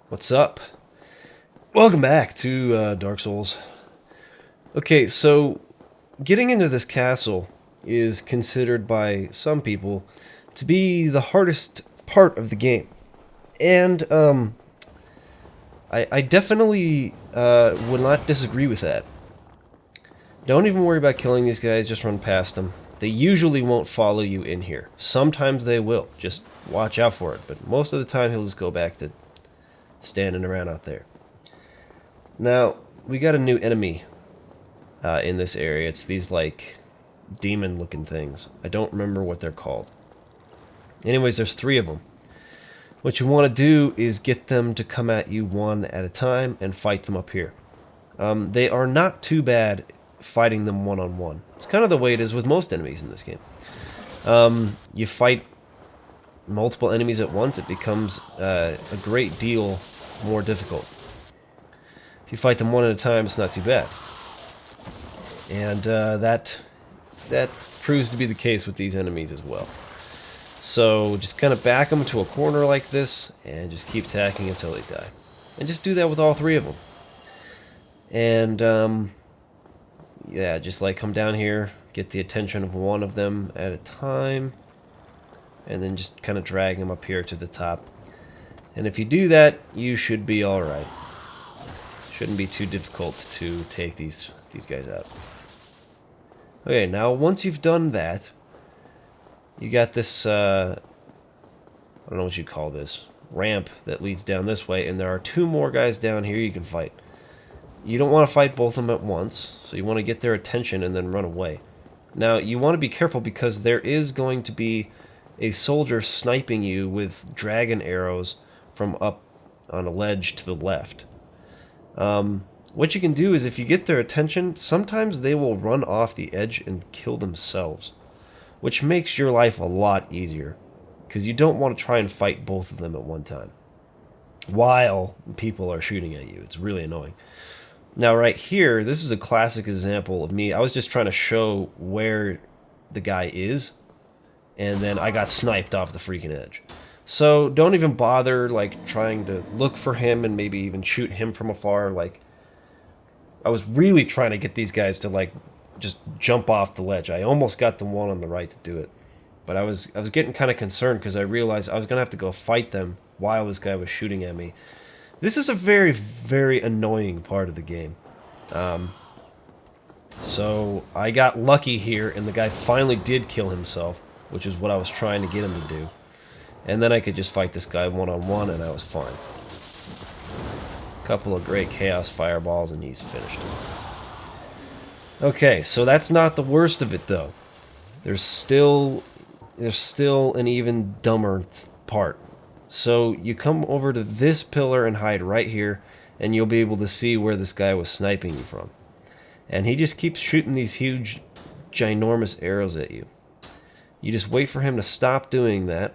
What's up? Welcome back to Dark Souls. Okay, so getting into this castle is considered by some people to be the hardest part of the game. And I definitely would not disagree with that. Don't even worry about killing these guys, just run past them. They usually won't follow you in here. Sometimes they will, just watch out for it. But most of the time he'll just go back to standing around out there. Now, we got a new enemy in this area. It's these, like, demon-looking things. I don't remember what they're called. Anyways, there's 3 of them. What you want to do is get them to come at you one at a time and fight them up here. They are not too bad fighting them one-on-one. It's kind of the way it is with most enemies in this game. You fight multiple enemies at once, it becomes a great deal more difficult. If you fight them one at a time, it's not too bad. And that proves to be the case with these enemies as well. So just kind of back them to a corner like this, and just keep attacking until they die. And just do that with all 3 of them. And yeah, just like come down here, get the attention of one of them at a time, and then just kind of drag them up here to the top. And if you do that, you should be alright. Shouldn't be too difficult to take these guys out. Okay, now once you've done that, you got this, I don't know what you'd call this, ramp that leads down this way, and there are 2 more guys down here you can fight. You don't want to fight both of them at once, so you want to get their attention and then run away. Now, you want to be careful because there is going to be a soldier sniping you with dragon arrows from up on a ledge to the left. What you can do is if you get their attention, sometimes they will run off the edge and kill themselves, which makes your life a lot easier, because you don't want to try and fight both of them at one time while people are shooting at you. It's really annoying. Now right here, this is a classic example of me. I was just trying to show where the guy is, and then I got sniped off the freaking edge. So don't even bother like trying to look for him and maybe even shoot him from afar. Like, I was really trying to get these guys to like just jump off the ledge. I almost got the one on the right to do it, but I was getting kind of concerned because I realized I was gonna have to go fight them while this guy was shooting at me. This is a very, very annoying part of the game. So I got lucky here, and the guy finally did kill himself, which is what I was trying to get him to do. And then I could just fight this guy one-on-one, and I was fine. Couple of great chaos fireballs, and he's finished. Okay, so that's not the worst of it, though. There's still an even dumber part. So you come over to this pillar and hide right here, and you'll be able to see where this guy was sniping you from. And he just keeps shooting these huge, ginormous arrows at you. You just wait for him to stop doing that,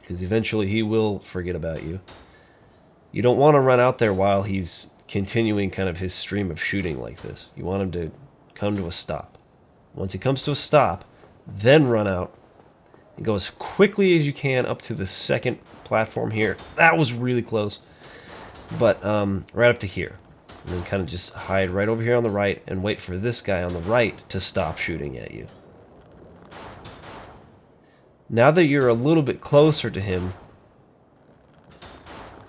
because eventually he will forget about you. You don't want to run out there while he's continuing kind of his stream of shooting like this. You want him to come to a stop. Once he comes to a stop, then run out and go as quickly as you can up to the second platform here. That was really close. But right up to here. And then kind of just hide right over here on the right and wait for this guy on the right to stop shooting at you. Now that you're a little bit closer to him,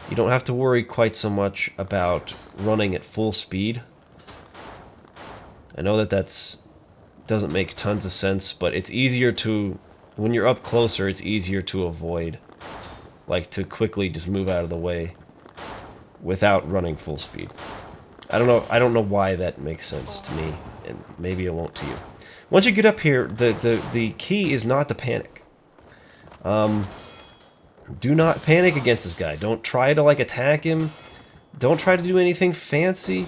you don't have to worry quite so much about running at full speed. I know that doesn't make tons of sense, but it's easier to, when you're up closer, it's easier to avoid, like to quickly just move out of the way without running full speed. I don't know why that makes sense to me, and maybe it won't to you. Once you get up here, the key is not to panic. Do not panic against this guy. Don't try to like attack him. Don't try to do anything fancy.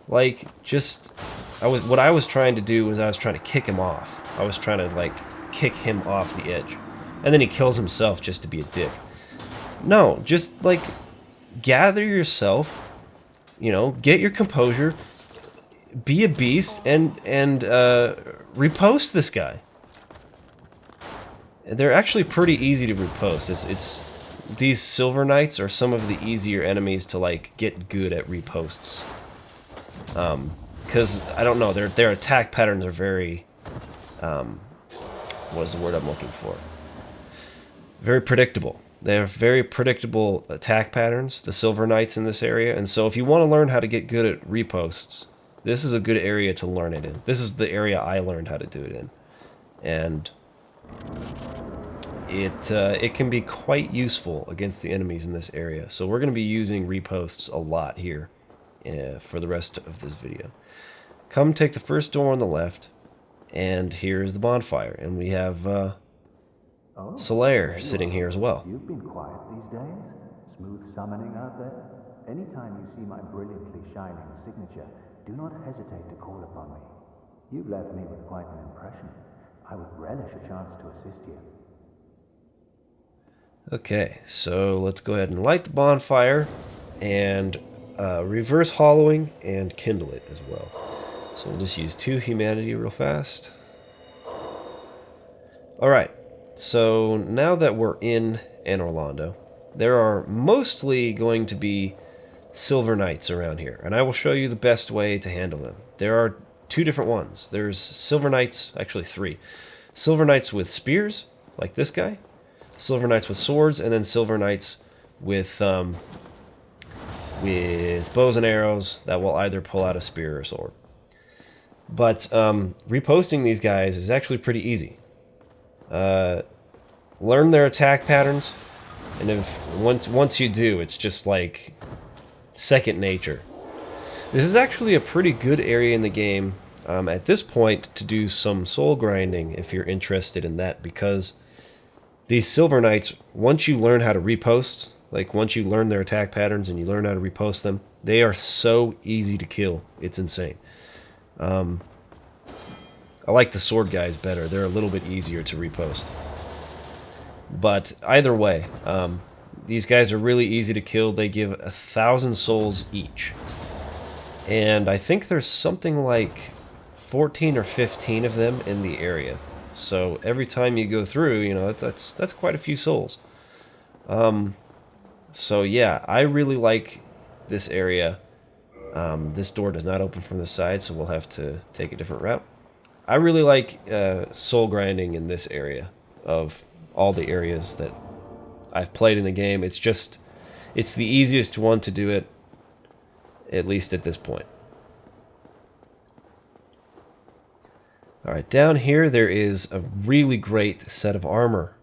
Like, just what I was trying to do was I was trying to kick him off. I was trying to like kick him off the edge. And then he kills himself just to be a dick. No, just like gather yourself, you know, get your composure, be a beast, and repost this guy. They're actually pretty easy to repost. It's these Silver Knights are some of the easier enemies to like get good at reposts. Because I don't know, their attack patterns are very, what is the word I'm looking for? Very predictable. They have very predictable attack patterns, the Silver Knights in this area, and so if you want to learn how to get good at reposts, this is a good area to learn it in. This is the area I learned how to do it in. And it can be quite useful against the enemies in this area. So we're going to be using reposts a lot here for the rest of this video. Come take the first door on the left, and here's the bonfire. And we have Solaire sitting here as well. You've been quiet these days. Smooth summoning out there. Anytime you see my brilliantly shining signature, do not hesitate to call upon me. You've left me with quite an impression. I would relish a chance to assist you. Okay, so let's go ahead and light the bonfire and reverse hollowing and kindle it as well. So we'll just use 2 humanity real fast. Alright, so now that we're in Anor Londo, there are mostly going to be Silver Knights around here, and I will show you the best way to handle them. There are 2 different ones. There's Silver Knights, actually 3. Silver Knights with spears, like this guy. Silver Knights with swords, and then Silver Knights with bows and arrows that will either pull out a spear or a sword. But reposting these guys is actually pretty easy. Learn their attack patterns, and once you do, it's just like second nature. This is actually a pretty good area in the game at this point to do some soul grinding if you're interested in that, because these Silver Knights, once you learn how to repost, like once you learn their attack patterns and you learn how to repost them, they are so easy to kill. It's insane. I like the sword guys better. They're a little bit easier to repost. But either way, these guys are really easy to kill. They give 1,000 souls each. And I think there's something like 14 or 15 of them in the area. So every time you go through, you know, that's quite a few souls. So yeah, I really like this area. This door does not open from the side, so we'll have to take a different route. I really like soul grinding in this area of all the areas that I've played in the game. It's the easiest one to do it, at least at this point. Alright, down here there is a really great set of armor.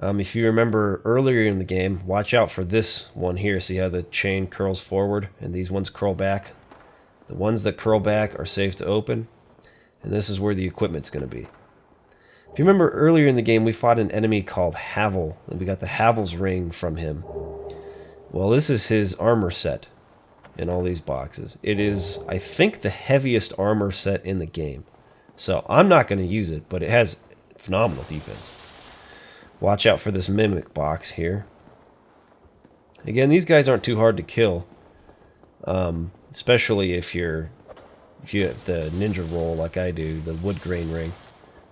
If you remember earlier in the game, watch out for this one here. See how the chain curls forward and these ones curl back? The ones that curl back are safe to open, and this is where the equipment's going to be. If you remember earlier in the game, we fought an enemy called Havel, and we got the Havel's ring from him. Well, this is his armor set in all these boxes. It is, I think, the heaviest armor set in the game. So I'm not going to use it, but it has phenomenal defense. Watch out for this mimic box here. Again, these guys aren't too hard to kill, especially if you have the ninja roll like I do, the wood grain ring.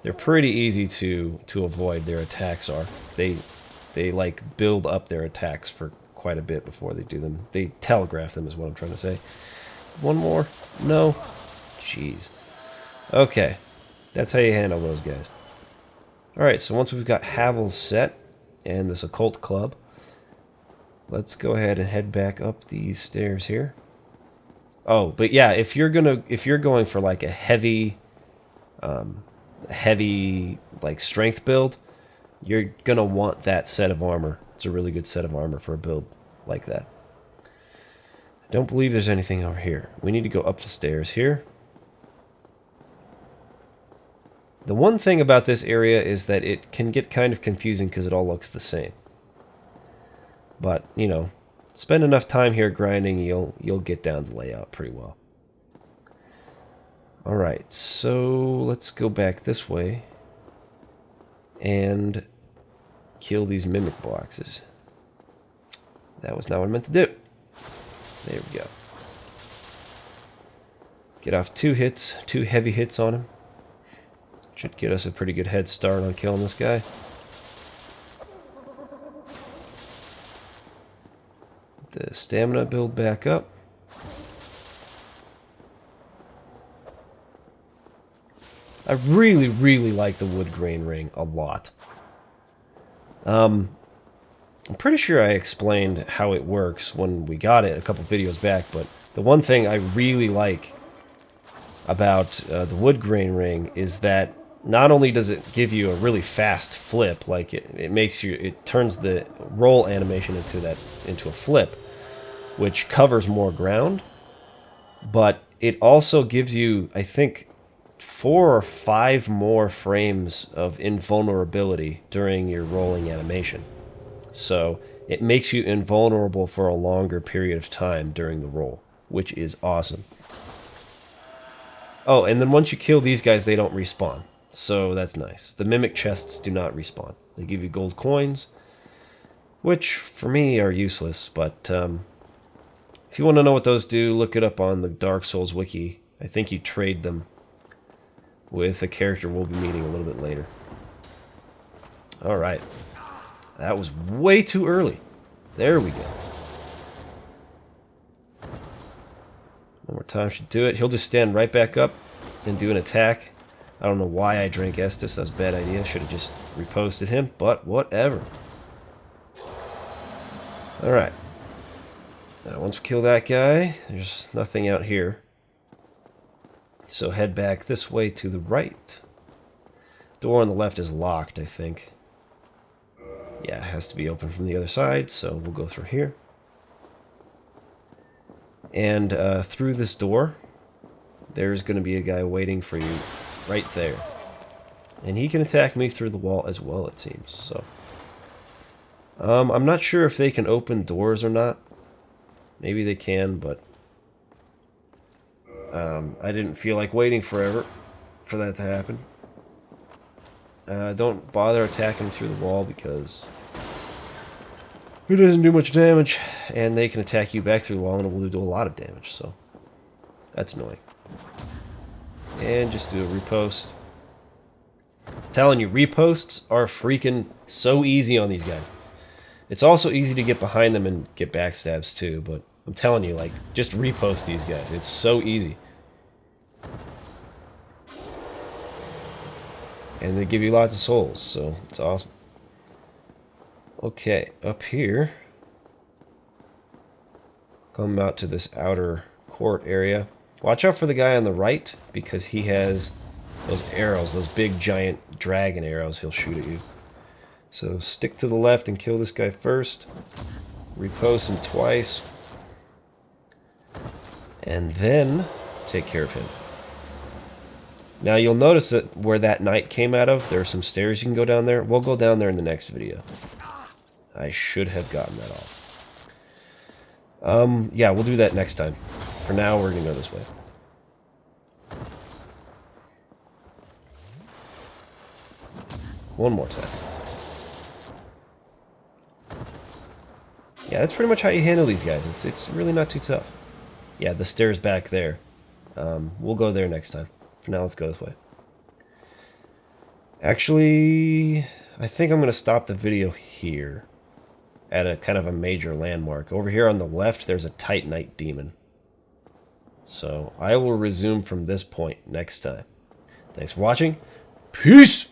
They're pretty easy to avoid. Their attacks are. They like build up their attacks for quite a bit before they do them. They telegraph them is what I'm trying to say. One more? No? Jeez. Okay, that's how you handle those guys. Alright, so once we've got Havel's set and this occult club, let's go ahead and head back up these stairs here. Oh, but yeah, if you're going for like a heavy like strength build, you're gonna want that set of armor. It's a really good set of armor for a build like that. I don't believe there's anything over here. We need to go up the stairs here. The one thing about this area is that it can get kind of confusing because it all looks the same. But, you know, spend enough time here grinding, you'll get down the layout pretty well. Alright, so let's go back this way and kill these mimic boxes. That was not what I meant to do. There we go. Get off 2 hits, 2 heavy hits on him. Should get us a pretty good head start on killing this guy. the stamina build back up. I really, really like the wood grain ring a lot. I'm pretty sure I explained how it works when we got it a couple videos back, but the one thing I really like about the wood grain ring is that not only does it give you a really fast flip, like it turns the roll animation into a flip, which covers more ground, but it also gives you, I think, 4 or 5 more frames of invulnerability during your rolling animation. So it makes you invulnerable for a longer period of time during the roll, which is awesome. Oh, and then once you kill these guys, they don't respawn. So that's nice. The mimic chests do not respawn. They give you gold coins, which for me are useless, but if you want to know what those do, look it up on the Dark Souls wiki. I think you trade them with a character we'll be meeting a little bit later. Alright. That was way too early. There we go. One more time should do it. He'll just stand right back up and do an attack. I don't know why I drank Estus. That's a bad idea. Should have just reposted him, but whatever. Alright. Now, once we kill that guy, there's nothing out here. So head back this way to the right. Door on the left is locked, I think. Yeah, it has to be open from the other side, so we'll go through here. And through this door, there's going to be a guy waiting for you right there. And he can attack me through the wall as well, it seems. So, I'm not sure if they can open doors or not. Maybe they can, but I didn't feel like waiting forever for that to happen. Don't bother attacking through the wall because it doesn't do much damage, and they can attack you back through the wall and it will do a lot of damage, so that's annoying. And just do a repost. I'm telling you, reposts are freaking so easy on these guys. It's also easy to get behind them and get backstabs too, but I'm telling you, like, just repost these guys. It's so easy. And they give you lots of souls, so it's awesome. Okay, up here. Come out to this outer court area. Watch out for the guy on the right, because he has those arrows, those big giant dragon arrows he'll shoot at you. So stick to the left and kill this guy first. Repost him twice. And then take care of him. Now you'll notice that where that knight came out of, there are some stairs you can go down there. We'll go down there in the next video. I should have gotten that off. Yeah, we'll do that next time. For now, we're gonna go this way. One more time. Yeah, that's pretty much how you handle these guys. It's really not too tough. Yeah, the stairs back there. We'll go there next time. For now, let's go this way. Actually, I think I'm going to stop the video here at a kind of a major landmark. Over here on the left, there's a Titanite demon. So I will resume from this point next time. Thanks for watching. Peace!